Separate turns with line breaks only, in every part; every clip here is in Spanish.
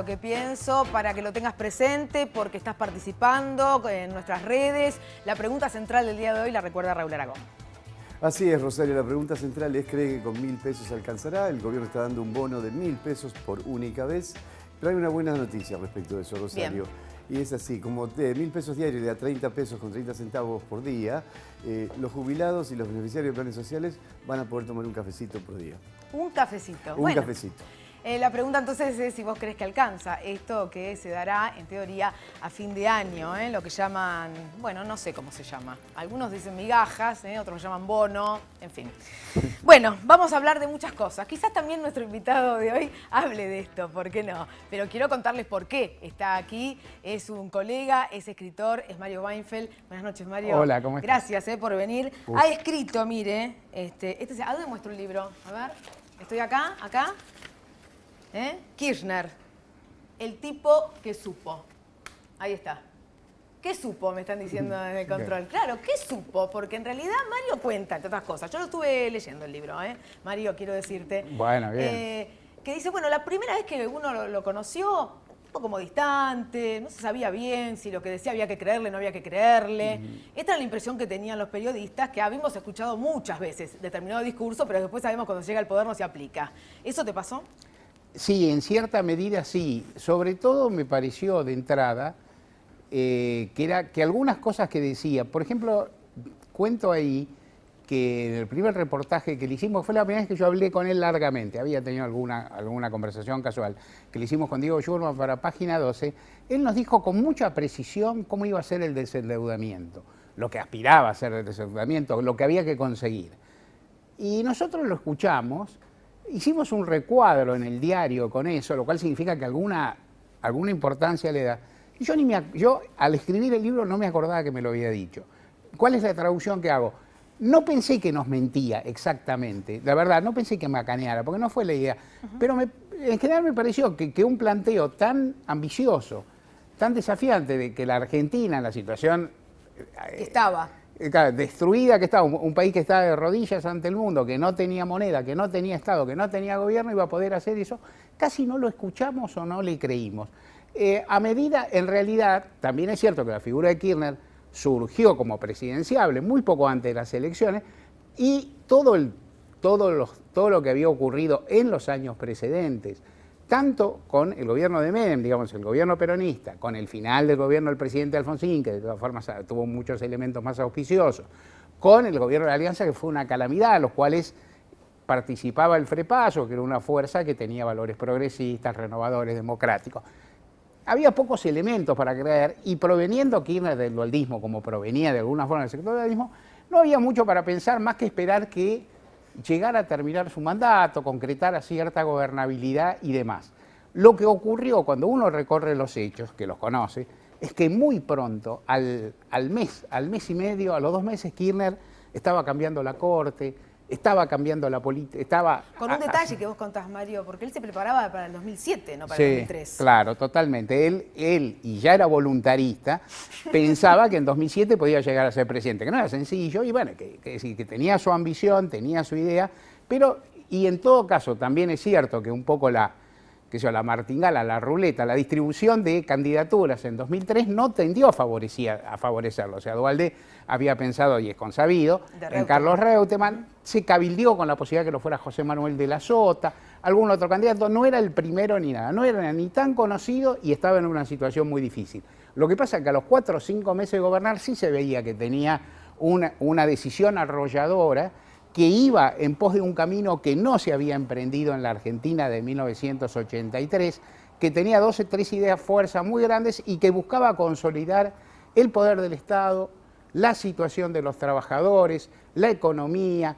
que pienso para que lo tengas presente porque estás participando en nuestras redes. La pregunta central del día de hoy la recuerda Raúl Aragón.
Así es, Rosario, la pregunta central es, ¿cree que con 1.000 pesos alcanzará? El gobierno está dando un bono de 1.000 pesos por única vez, pero hay una buena noticia respecto de eso, Rosario. Bien. Y es así, como de 1.000 pesos diarios le da 30 pesos con 30 centavos por día, los jubilados y los beneficiarios de planes sociales van a poder tomar un cafecito por día.
Un cafecito.
Un cafecito.
La pregunta entonces es si vos crees que alcanza esto que se dará en teoría a fin de año, lo que llaman, bueno, no sé cómo se llama. Algunos dicen migajas, otros llaman bono, en fin. Bueno, vamos a hablar de muchas cosas. Quizás también nuestro invitado de hoy hable de esto, ¿por qué no? Pero quiero contarles por qué está aquí. Es un colega, es escritor, es Mario Weinfeld. Buenas noches, Mario.
Hola, ¿cómo estás?
Gracias por venir. Ha escrito, mire, ¿a dónde muestro el libro? A ver, estoy acá. Kirchner, el tipo que supo. Ahí está. ¿Qué supo? Me están diciendo en el control. Claro, ¿qué supo? Porque en realidad Mario cuenta, entre otras cosas. Yo lo estuve leyendo el libro, Mario, quiero decirte.
Bueno, bien.
Que dice, bueno, la primera vez que uno lo conoció, un poco como distante, no se sabía bien si lo que decía había que creerle, no había que creerle. Esta era la impresión que tenían los periodistas, que habíamos escuchado muchas veces determinado discurso, pero después sabemos cuando llega al poder no se aplica. ¿Eso te pasó?
Sí, en cierta medida sí. Sobre todo me pareció de entrada que algunas cosas que decía, por ejemplo, cuento ahí que en el primer reportaje que le hicimos, fue la primera vez que yo hablé con él largamente, había tenido alguna conversación casual, que le hicimos con Diego Schurman para Página 12, él nos dijo con mucha precisión cómo iba a ser el desendeudamiento, lo que aspiraba a ser el desendeudamiento, lo que había que conseguir. Y nosotros lo escuchamos. Hicimos un recuadro en el diario con eso, lo cual significa que alguna importancia le da. Y yo al escribir el libro no me acordaba que me lo había dicho. ¿Cuál es la traducción que hago? No pensé que nos mentía exactamente, la verdad, no pensé que macaneara, porque no fue la idea. Pero en general me pareció que un planteo tan ambicioso, tan desafiante de que la Argentina en la situación
Estaba
destruida, que estaba un país que estaba de rodillas ante el mundo, que no tenía moneda, que no tenía Estado, que no tenía gobierno, iba a poder hacer eso, casi no lo escuchamos o no le creímos. A medida, en realidad, también es cierto que la figura de Kirchner surgió como presidenciable muy poco antes de las elecciones y todo lo que había ocurrido en los años precedentes, tanto con el gobierno de Menem, digamos, el gobierno peronista, con el final del gobierno del presidente Alfonsín, que de todas formas tuvo muchos elementos más auspiciosos, con el gobierno de la Alianza, que fue una calamidad, a los cuales participaba el FREPASO, que era una fuerza que tenía valores progresistas, renovadores, democráticos. Había pocos elementos para creer, y proveniendo Kirchner del dualdismo, como provenía de alguna forma del sector del dualdismo, no había mucho para pensar más que esperar que llegar a terminar su mandato, concretar a cierta gobernabilidad y demás. Lo que ocurrió cuando uno recorre los hechos, que los conoce, es que muy pronto, al mes y medio, a los 2 meses, Kirchner estaba cambiando la corte, estaba cambiando la política, estaba...
Con un detalle que vos contás, Mario, porque él se preparaba para el 2007, no para el 2003.
Claro, totalmente. Él, y ya era voluntarista, pensaba que en 2007 podía llegar a ser presidente, que no era sencillo, y bueno, que tenía su ambición, tenía su idea, pero, y en todo caso, también es cierto que un poco la martingala, la ruleta, la distribución de candidaturas en 2003 no tendió a favorecerlo. O sea, Duhalde había pensado, y es consabido, en Carlos Reutemann, se cabildeó con la posibilidad de que lo fuera José Manuel de la Sota, algún otro candidato, no era el primero ni nada, no era ni tan conocido y estaba en una situación muy difícil. Lo que pasa es que a los 4 o 5 meses de gobernar sí se veía que tenía una decisión arrolladora, que iba en pos de un camino que no se había emprendido en la Argentina de 1983, que tenía 2 o 3 ideas fuerza muy grandes y que buscaba consolidar el poder del Estado, la situación de los trabajadores, la economía,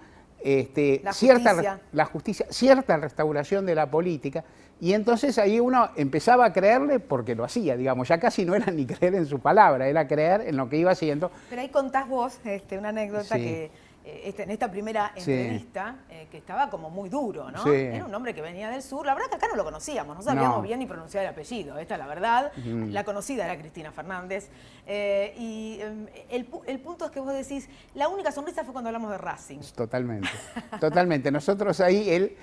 la justicia, cierta restauración de la política. Y entonces ahí uno empezaba a creerle porque lo hacía, digamos, ya casi no era ni creer en su palabra, era creer en lo que iba haciendo.
Pero ahí contás vos una anécdota que... en esta primera entrevista, que estaba como muy duro, ¿no? Era un hombre que venía del sur, la verdad que acá no lo conocíamos, no sabíamos bien ni pronunciar el apellido, esta es la verdad, la conocida era Cristina Fernández, y el punto es que vos decís, la única sonrisa fue cuando hablamos de Racing.
Totalmente, totalmente. Nosotros ahí,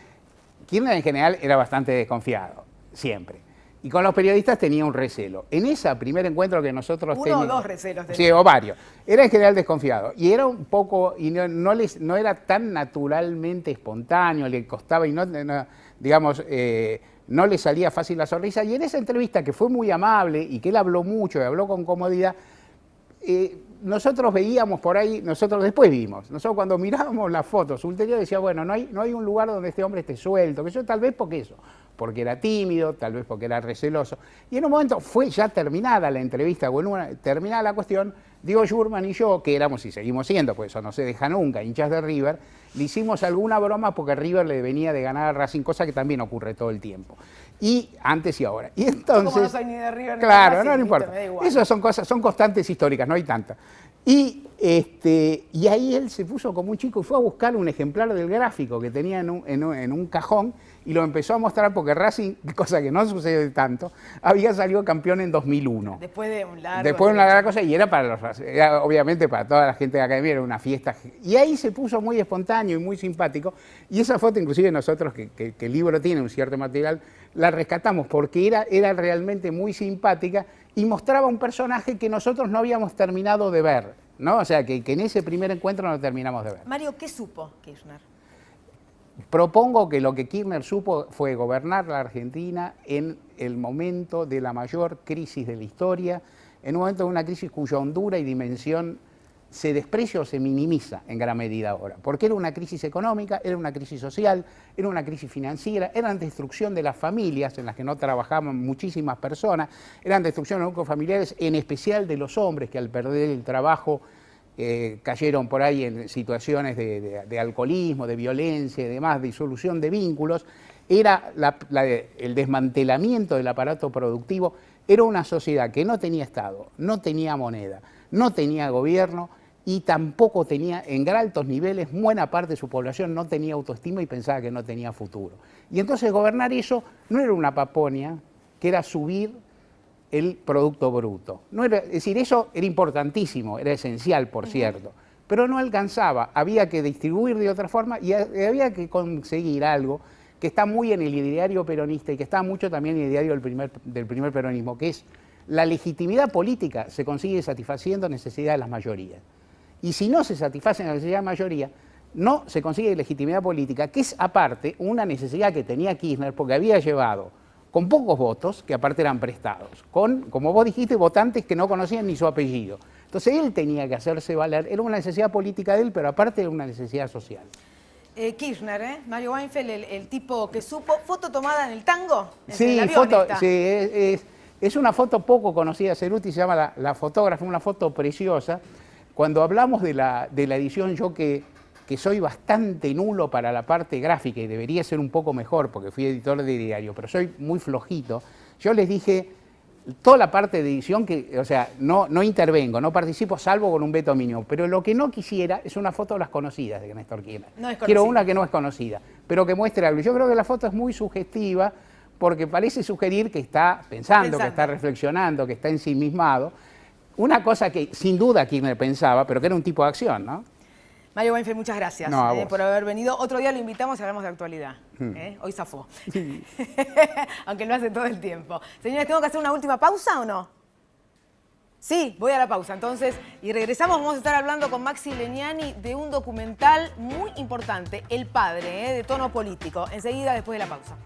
Kirchner en general era bastante desconfiado, siempre. Y con los periodistas tenía un recelo. En ese primer encuentro que nosotros teníamos...
Uno o dos recelos.
Sí, o varios. Era en general desconfiado. Y era un poco... Y no era tan naturalmente espontáneo, le costaba y digamos... no le salía fácil la sonrisa, y en esa entrevista, que fue muy amable y que él habló mucho y habló con comodidad, nosotros veíamos por ahí, nosotros después vimos, nosotros cuando mirábamos las fotos ulteriores decía, bueno, no hay un lugar donde este hombre esté suelto, que yo tal vez porque era tímido, tal vez porque era receloso. Y en un momento fue ya terminada la entrevista, terminada la cuestión, Diego Schurman y yo, que éramos y seguimos siendo, pues eso no se deja nunca, hinchas de River, le hicimos alguna broma porque River le venía de ganar a Racing, cosa que también ocurre todo el tiempo. Y antes y ahora. Y entonces,
como no soy ni de River ni
claro,
de Racing,
no importa.
me da igual.
Esas son cosas, son constantes históricas, no hay tantas. Y ahí él se puso como un chico y fue a buscar un ejemplar del gráfico que tenía en un cajón y lo empezó a mostrar porque Racing, cosa que no sucede tanto, había salido campeón en 2001.
Después de un largo...
Después de una larga cosa, y era obviamente para toda la gente de la academia, era una fiesta. Y ahí se puso muy espontáneo y muy simpático. Y esa foto, inclusive nosotros, que el libro tiene un cierto material, la rescatamos porque era realmente muy simpática y mostraba un personaje que nosotros no habíamos terminado de ver, ¿no? O sea, que en ese primer encuentro no terminamos de ver.
Mario, ¿qué supo Kirchner?
Propongo que lo que Kirchner supo fue gobernar la Argentina en el momento de la mayor crisis de la historia, en un momento de una crisis cuya hondura y dimensión se desprecia o se minimiza en gran medida ahora, porque era una crisis económica, era una crisis social, era una crisis financiera, era la destrucción de las familias en las que no trabajaban muchísimas personas, eran destrucción de los núcleos familiares, en especial de los hombres que al perder el trabajo cayeron por ahí en situaciones de alcoholismo, de violencia y demás, de disolución de vínculos. Era el desmantelamiento del aparato productivo. Era una sociedad que no tenía Estado, no tenía moneda, no tenía gobierno y tampoco tenía, en altos niveles, buena parte de su población no tenía autoestima y pensaba que no tenía futuro. Y entonces gobernar eso no era una paponia, que era subir el Producto Bruto. Es decir, eso era importantísimo, era esencial, por cierto, pero no alcanzaba, había que distribuir de otra forma y había que conseguir algo que está muy en el ideario peronista y que está mucho también en el ideario del primer peronismo, que es la legitimidad política se consigue satisfaciendo necesidades de las mayorías. Y si no se satisface la necesidad de la mayoría, no se consigue legitimidad política, que es aparte una necesidad que tenía Kirchner porque había llevado con pocos votos, que aparte eran prestados, con, como vos dijiste, votantes que no conocían ni su apellido. Entonces él tenía que hacerse valer, era una necesidad política de él, pero aparte era una necesidad social.
Kirchner, Mario Weinfeld, el tipo que supo, foto tomada en el tango,
sí,
el avión
sí, es una foto poco conocida de Ceruti, se llama La Fotógrafa, una foto preciosa. Cuando hablamos de la edición, yo que soy bastante nulo para la parte gráfica y debería ser un poco mejor porque fui editor de diario, pero soy muy flojito, yo les dije toda la parte de edición, o sea, no intervengo, no participo salvo con un veto mínimo, pero lo que no quisiera es una foto de las conocidas de Néstor Kirchner.
No es conocida.
Quiero una que no es conocida, pero que muestre algo. Yo creo que la foto es muy sugestiva porque parece sugerir que está pensando, que está reflexionando, que está ensimismado. Una cosa que sin duda Kirchner pensaba, pero que era un tipo de acción, ¿no?
Mario Weinfeld, muchas gracias por haber venido. Otro día lo invitamos y hablamos de actualidad. Hoy zafó. Aunque lo hace todo el tiempo. Señores, ¿tengo que hacer una última pausa o no? Sí, voy a la pausa. Entonces, y regresamos, vamos a estar hablando con Maxi Legnani de un documental muy importante, El Padre, de tono político. Enseguida, después de la pausa.